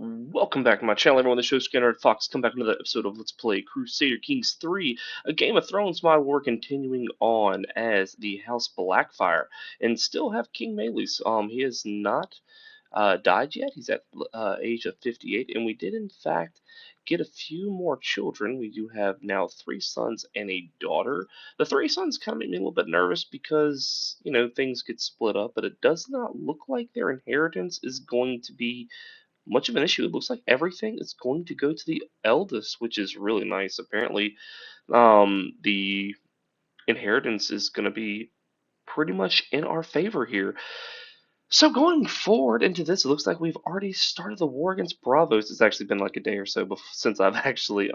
Welcome back to my channel, everyone. The show Scanner Fox. Come back to another episode of Let's Play Crusader Kings 3, a Game of Thrones model. We're continuing on as the House Blackfyre, and still have King Maelys. He has not died yet. He's at age of 58, and we did in fact get a few more children. We do have now three sons and a daughter. The three sons kind of make me a little bit nervous because things get split up, but it does not look like their inheritance is going to be much of an issue. It looks like everything is going to go to the eldest, which is really nice. Apparently, the inheritance is going to be pretty much in our favor here. So going forward into this, it looks like we've already started the war against Bravos. It's actually been like a day or so since I've actually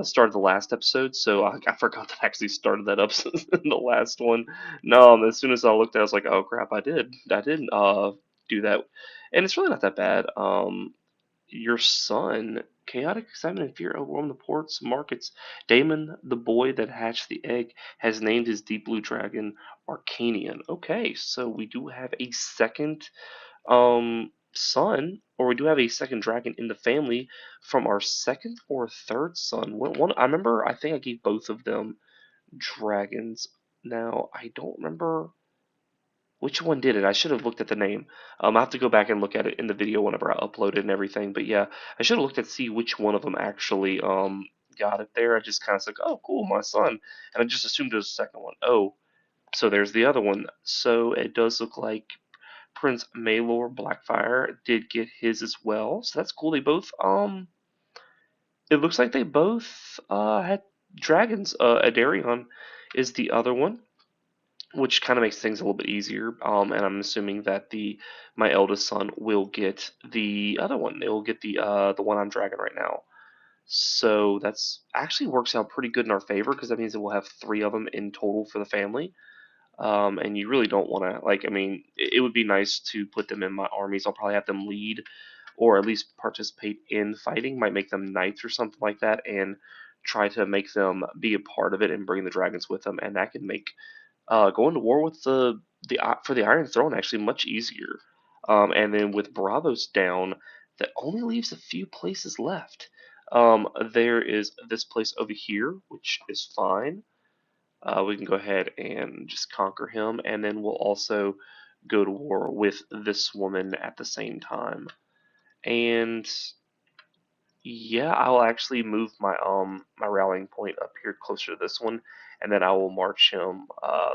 started the last episode, so I forgot that I actually started that up in the last one. No, as soon as I looked at it, I was like, oh crap, I did do that, and it's really not that bad. Your son, chaotic excitement and fear overwhelm the ports, markets. Daemon, the boy that hatched the egg, has named his deep blue dragon Arcanian. Okay, so we do have a second son, or we do have a second dragon in the family from our second or third son. One I remember, I think I gave both of them dragons. Now I don't remember which one did it? I should have looked at the name. I have to go back and look at it in the video whenever I upload it and everything. But yeah, I should have looked at see which one of them actually got it there. I just kind of said, oh, cool, my son, and I just assumed it was the second one. Oh, so there's the other one. So it does look like Prince Maelor Blackfyre did get his as well. So that's cool. They both it looks like they both had dragons. Adarion is the other one, which kind of makes things a little bit easier. And I'm assuming that the my eldest son will get the other one. They will get the one I'm dragging right now. So that's actually works out pretty good in our favor because that means that we'll have three of them in total for the family. And you really don't want to like. I mean, it would be nice to put them in my armies. I'll probably have them lead or at least participate in fighting. Might make them knights or something like that, and try to make them be a part of it and bring the dragons with them. And that can make going to war with the for the Iron Throne actually much easier. And then with Bravos down, that only leaves a few places left. There is this place over here, which is fine. We can go ahead and just conquer him, and then we'll also go to war with this woman at the same time. And yeah, I'll actually move my rallying point up here closer to this one, and then I will march him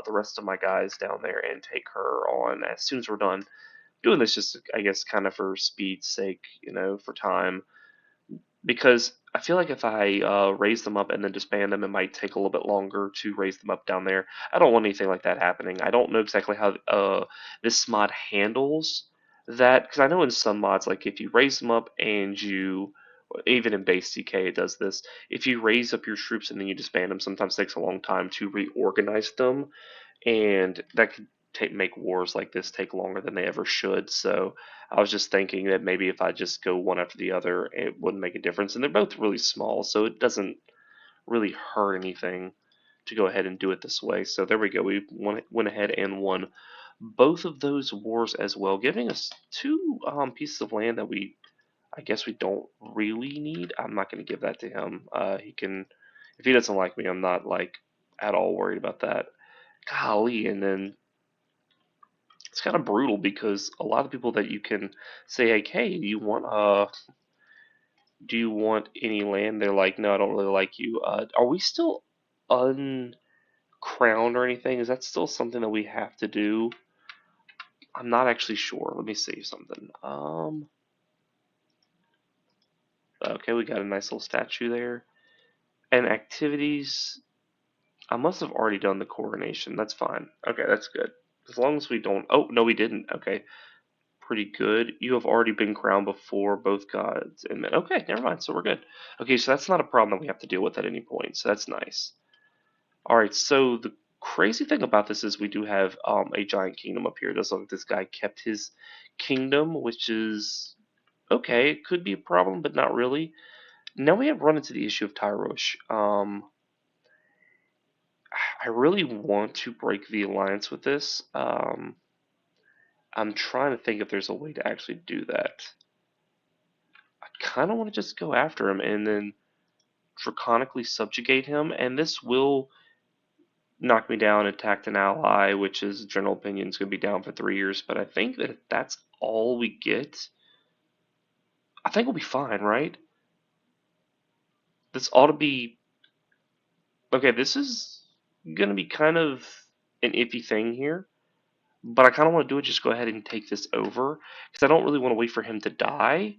the rest of my guys down there and take her on as soon as we're done. Doing this just I guess kind of for speed's sake, for time, because I feel like if I raise them up and then disband them, it might take a little bit longer to raise them up down there. I don't want anything like that happening. I don't know exactly how this mod handles that, because I know in some mods, like if you raise them up and you, even in base CK it does this, if you raise up your troops and then you disband them, sometimes it takes a long time to reorganize them, and that could make wars like this take longer than they ever should. So I was just thinking that maybe if I just go one after the other, it wouldn't make a difference. And they're both really small, so it doesn't really hurt anything to go ahead and do it this way. So there we go. We went ahead and won both of those wars as well, giving us two pieces of land that I guess we don't really need. I'm not going to give that to him. He can, if he doesn't like me, I'm not like at all worried about that. Golly, and then it's kind of brutal because a lot of people that you can say like, hey, do you want any land? They're like, no, I don't really like you. Are we still uncrowned or anything? Is that still something that we have to do? I'm not actually sure. Let me see something. Okay, we got a nice little statue there. And activities, I must have already done the coronation. That's fine. Okay, that's good. As long as we don't. Oh no, we didn't. Okay, pretty good. You have already been crowned before both gods and men. Okay, never mind. So we're good. Okay, so that's not a problem that we have to deal with at any point. So that's nice. All right. So the crazy thing about this is we do have a giant kingdom up here. It does look like this guy kept his kingdom, which is okay. It could be a problem, but not really. Now we have run into the issue of Tyrosh. I really want to break the alliance with this. I'm trying to think if there's a way to actually do that. kind of want to just go after him and then draconically subjugate him, and this will knock me down, attacked an ally, which is general opinion is going to be down for 3 years. But I think that if that's all we get, I think we'll be fine, right? This ought to be okay. This is going to be kind of an iffy thing here, but I kind of want to do it. Just go ahead and take this over because I don't really want to wait for him to die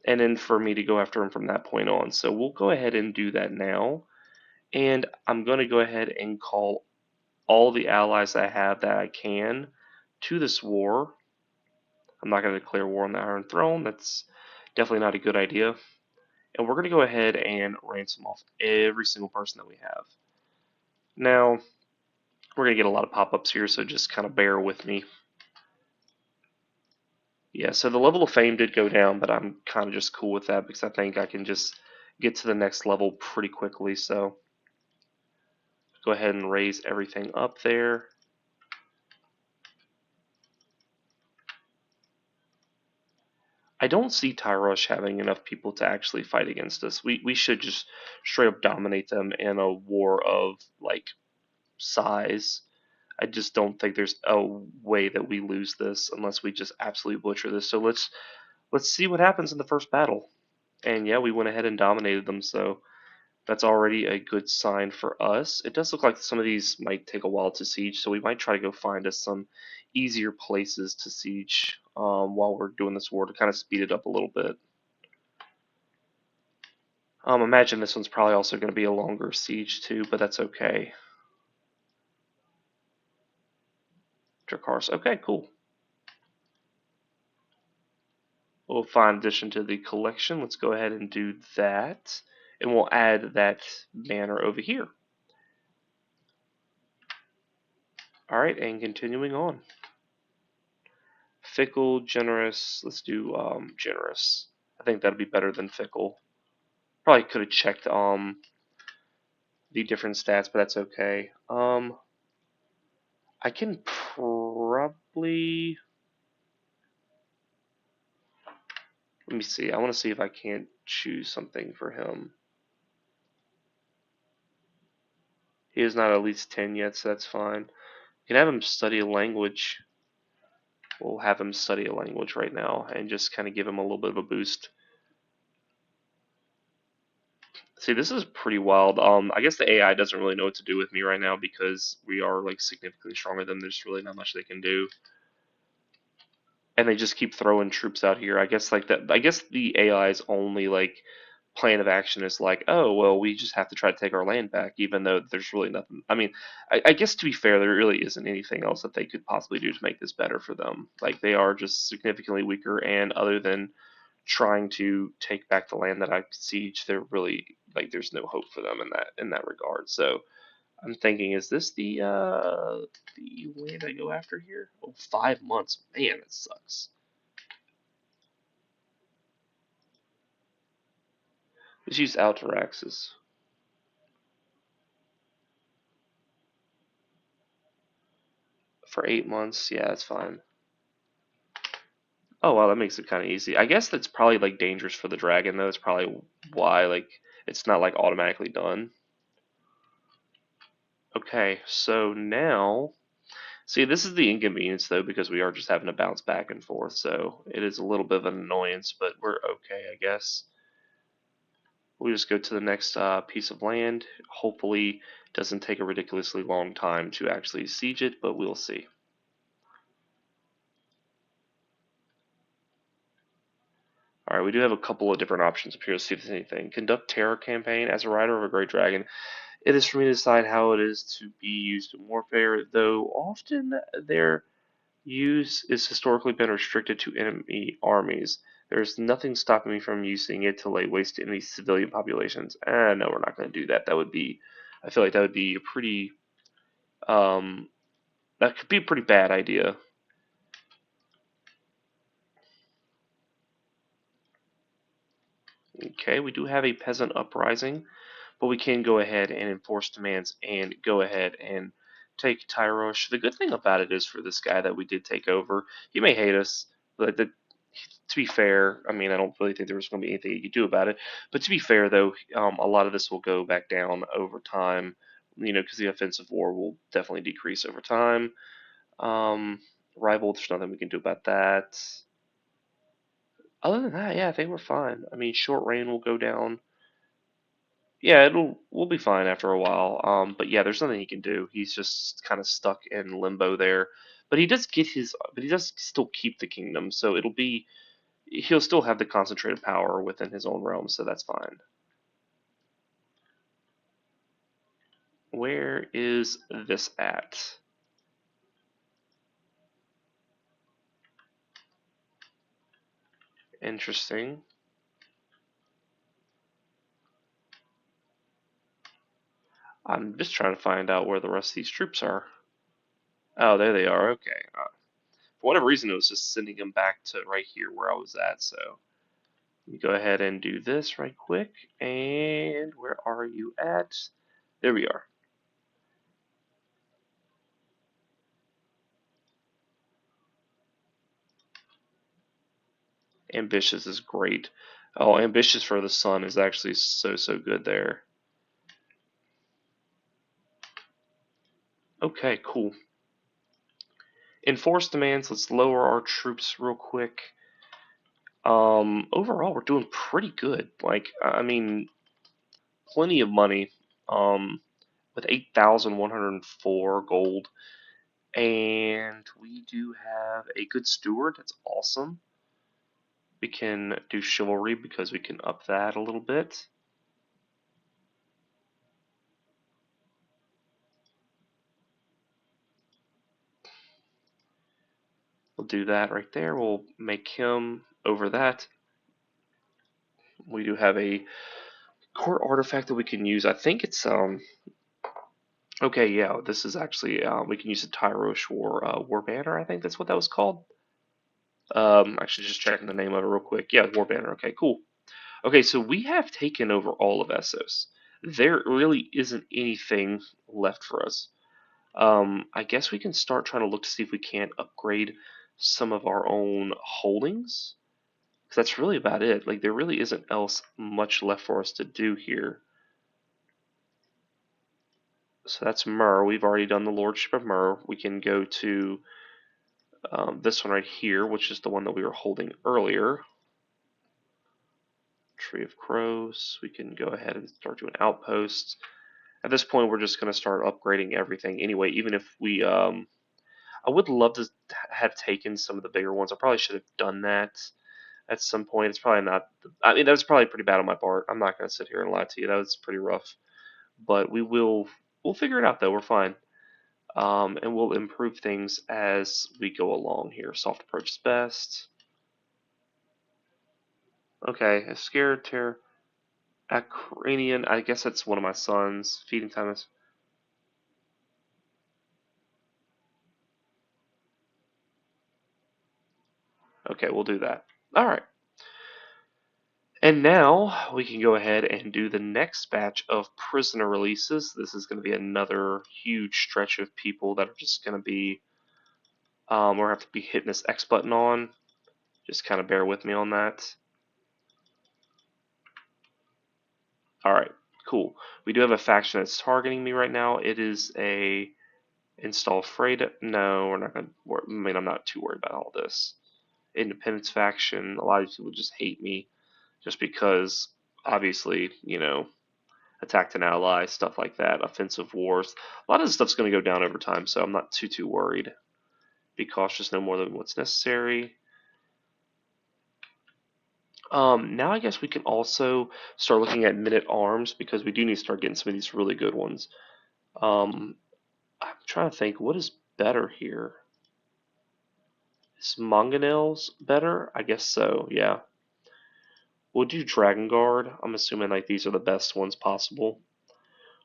and then for me to go after him from that point on. So we'll go ahead and do that now. And I'm going to go ahead and call all the allies I have that I can to this war. I'm not going to declare war on the Iron Throne. That's definitely not a good idea. And we're going to go ahead and ransom off every single person that we have. Now, we're going to get a lot of pop-ups here, so just kind of bear with me. Yeah, so the level of fame did go down, but I'm kind of just cool with that because I think I can just get to the next level pretty quickly. So go ahead and raise everything up there. I don't see Tyrosh having enough people to actually fight against us. We should just straight up dominate them in a war of like size. I just don't think there's a way that we lose this unless we just absolutely butcher this. So let's see what happens in the first battle. And yeah, we went ahead and dominated them, so that's already a good sign for us. It does look like some of these might take a while to siege, so we might try to go find us some easier places to siege while we're doing this war to kind of speed it up a little bit. Imagine this one's probably also going to be a longer siege too, but that's okay. Dracarys. Okay, cool. We'll find addition to the collection. Let's go ahead and do that. And we'll add that banner over here. Alright, and continuing on. Fickle, generous. Let's do generous. I think that'd be better than fickle. Probably could have checked the different stats, but that's okay. I can probably let me see. I want to see if I can't choose something for him. He is not at least 10 yet, so that's fine. You can have him study a language. We'll have him study a language right now and just kind of give him a little bit of a boost. See, this is pretty wild. I guess the AI doesn't really know what to do with me right now because we are like significantly stronger than them. There's really not much they can do. And they just keep throwing troops out here. I guess like that. I guess the AI's only like plan of action is like, oh well, we just have to try to take our land back, even though there's really nothing. I mean, I guess to be fair, there really isn't anything else that they could possibly do to make this better for them. Like they are just significantly weaker, and other than trying to take back the land that I siege, they're really like there's no hope for them in that regard. So I'm thinking, is this the way to go after here? Oh, 5 months, man, it sucks. Let's use Alteraxes for 8 months. Yeah, that's fine. Oh wow, that makes it kind of easy. I guess that's probably like dangerous for the dragon though. That's probably why like it's not like automatically done. Okay, so now see, this is the inconvenience though, because we are just having to bounce back and forth, so it is a little bit of an annoyance, but we're okay, I guess. We'll just go to the next piece of land. Hopefully, it doesn't take a ridiculously long time to actually siege it, but we'll see. Alright, we do have a couple of different options up here. Let's see if there's anything. Conduct terror campaign. As a rider of a great dragon, it is for me to decide how it is to be used in warfare, though often their use is historically been restricted to enemy armies. There's nothing stopping me from using it to lay waste to enemy civilian populations. No, we're not going to do that. That would be, I feel like that would be a pretty, um, that could be a pretty bad idea. Okay, we do have a peasant uprising, but we can go ahead and enforce demands and go ahead and take Tyrosh. The good thing about it is for this guy that we did take over, he may hate us, but to to be fair, I mean, I don't really think there was going to be anything you could do about it. But to be fair, though, a lot of this will go back down over time, because the offensive war will definitely decrease over time. Um, Rival, there's nothing we can do about that. Other than that, yeah, I think we're fine. I mean, short rain will go down. Yeah, we'll be fine after a while. But yeah, there's nothing he can do. He's just kind of stuck in limbo there. But he does still keep the kingdom, so he'll still have the concentrated power within his own realm, so that's fine. Where is this at? Interesting. I'm just trying to find out where the rest of these troops are. Oh, there they are. Okay. For whatever reason, it was just sending them back to right here where I was at. So let me go ahead and do this right quick. And where are you at? There we are. Ambitious is great. Oh, ambitious for the sun is actually so good there. Okay, cool. Enforce demands. Let's lower our troops real quick. Overall, we're doing pretty good. Like, I mean, plenty of money. With 8,104 gold, and we do have a good steward. That's awesome. We can do chivalry because we can up that a little bit. We'll do that right there. We'll make him over that. We do have a court artifact that we can use. I think it's okay, yeah, this is actually we can use a Tyrosh war banner. I think that's what that was called. Actually, just checking the name of it real quick. Yeah, war banner. Okay, cool. Okay, so we have taken over all of Essos. There really isn't anything left for us. I guess we can start trying to look to see if we can't upgrade some of our own holdings. Because that's really about it. Like, there really isn't else much left for us to do here. So that's Mur. We've already done the Lordship of Mur. We can go to this one right here, which is the one that we were holding earlier. Tree of Crows. We can go ahead and start doing outposts. At this point, we're just going to start upgrading everything anyway, even if I would love to have taken some of the bigger ones. I probably should have done that at some point. It's probably not. I mean, that was probably pretty bad on my part. I'm not going to sit here and lie to you. That was pretty rough. But we'll figure it out though. We're fine. And we'll improve things as we go along here. Soft approach is best. Okay, a scared terror. Acranian, I guess that's one of my sons. Feeding time is. Okay, we'll do that. Alright. And now we can go ahead and do the next batch of prisoner releases. This is going to be another huge stretch of people that are just going to be, we're going to have to be hitting this X button on. Just kind of bear with me on that. Alright, cool. We do have a faction that's targeting me right now. It is a install freight. No, we're not going to, I mean, I'm not too worried about all this. Independence faction, a lot of people just hate me just because, obviously, attacked an ally, stuff like that, offensive wars. A lot of this stuff's going to go down over time, so I'm not too worried. Be cautious no more than what's necessary. Now I guess we can also start looking at men-at-arms because we do need to start getting some of these really good ones. I'm trying to think, what is better here? Is Mangonels better? I guess so, yeah. We'll do Dragon Guard. I'm assuming like these are the best ones possible.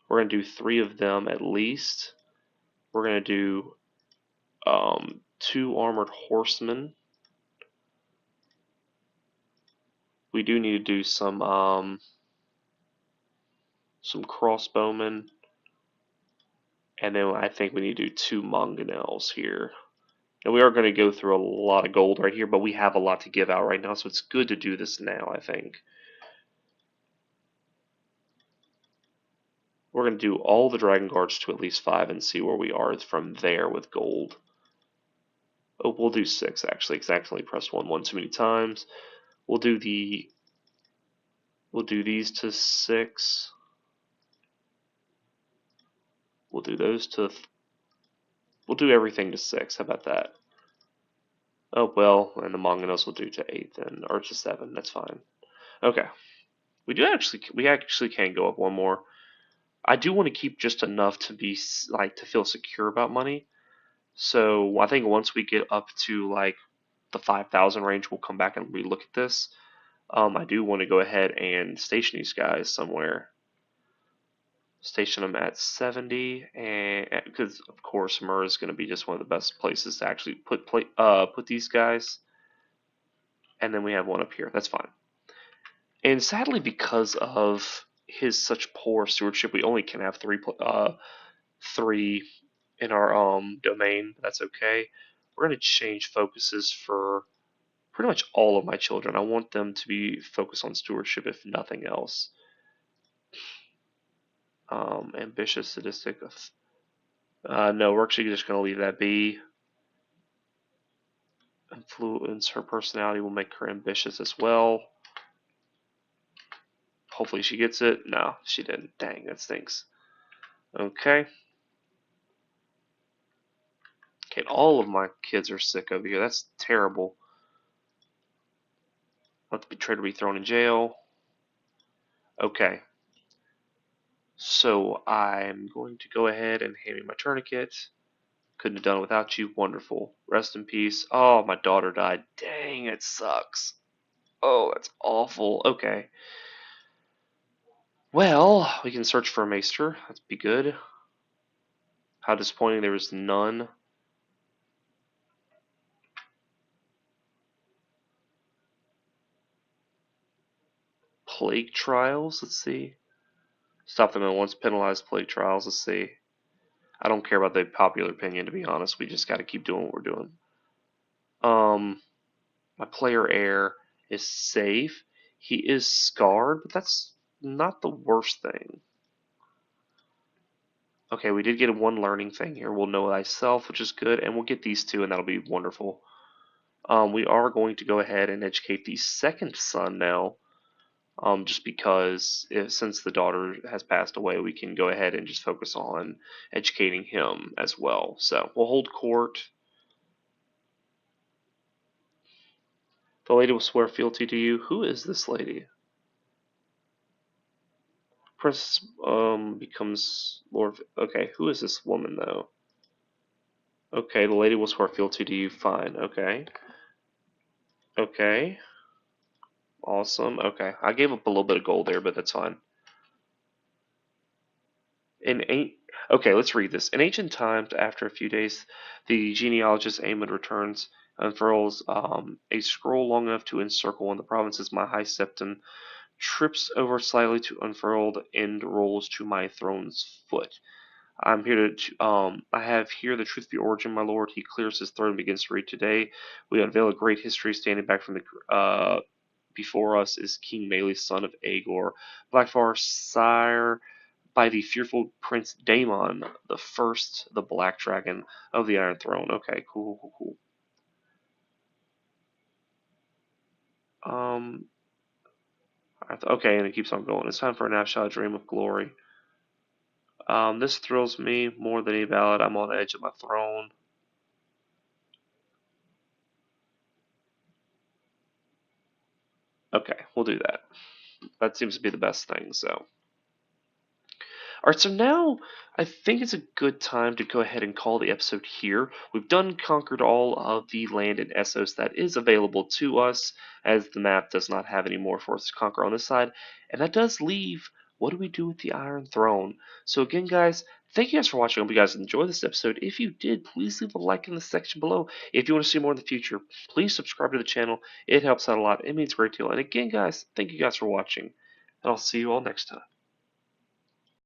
We're going to do 3 of them at least. We're going to do 2 armored horsemen. We do need to do some crossbowmen, and then I think we need to do 2 mangonels here. And we are going to go through a lot of gold right here, but we have a lot to give out right now, so it's good to do this now, I think. We're going to do all the Dragon Guards to at least 5 and see where we are from there with gold. Oh, we'll do 6 actually, because I accidentally pressed 1 too many times. We'll do these to 6. We'll do those to, we'll do everything to 6. How about that? Oh, well, and the Manganos will do to 8 then, or to 7. That's fine. Okay. We actually can go up one more. I do want to keep just enough to be like to feel secure about money. So I think once we get up to like the 5,000 range, we'll come back and relook at this. I do want to go ahead and station these guys somewhere. Station them at 70, and because of course Mur is going to be just one of the best places to actually put these guys. And then we have one up here. That's fine. And sadly, because of his such poor stewardship, we only can have three in our domain. That's okay. We're going to change focuses for pretty much all of my children. I want them to be focused on stewardship, if nothing else. Ambitious, sadistic. No, we're actually just going to leave that be. Influence her personality will make her ambitious as well. Hopefully she gets it. No, she didn't. Dang, that stinks. Okay. Okay, all of my kids are sick over here. That's terrible. Let the betrayer be thrown in jail. Okay. So I'm going to go ahead and hand me my tourniquet. Couldn't have done it without you. Wonderful. Rest in peace. Oh, my daughter died. Dang, it sucks. Oh, that's awful. Okay. Well, we can search for a maester. That'd be good. How disappointing there was none. Plague trials. Let's see. Stop them at once. Penalize plague trials. Let's see. I don't care about the popular opinion, to be honest. We just got to keep doing what we're doing. My player heir is safe. He is scarred, but that's not the worst thing. Okay, we did get one learning thing here. We'll know thyself, which is good, and we'll get these two, and that'll be wonderful. We are going to go ahead and educate the second son now, just because since the daughter has passed away, we can go ahead and just focus on educating him as well. So we'll hold court. The lady will swear fealty to you. Who is this lady? Princess becomes Lord. Okay, who is this woman though? Okay, the lady will swear fealty to you. Fine. Okay. Okay. Awesome. Okay, I gave up a little bit of gold there, but that's fine. In eight. Okay, let's read this. In ancient times, after a few days, the genealogist Amon returns, unfurls a scroll long enough to encircle in the provinces my high septon, trips over slightly to unfurled, and rolls to my throne's foot. I'm here to. I have here the truth of your origin, my lord. He clears his throat and begins to read. Today, we unveil a great history standing back from the. Before us is King Mele's son of Agor, Blackfyre, sire by the fearful Prince Daemon the First, the Black Dragon of the Iron Throne. Okay, cool. Um, okay, and it keeps on going. It's time for a nap shot, dream of glory. This thrills me more than any ballad. I'm on the edge of my throne. Okay, we'll do that. That seems to be the best thing, so. Alright, so now I think it's a good time to go ahead and call the episode here. We've conquered all of the land in Essos that is available to us, as the map does not have any more for us to conquer on this side. And that does leave, what do we do with the Iron Throne? So again, guys, thank you guys for watching. I hope you guys enjoyed this episode. If you did, please leave a like in the section below. If you want to see more in the future, please subscribe to the channel. It helps out a lot. It means a great deal. And again, guys, thank you guys for watching. And I'll see you all next time.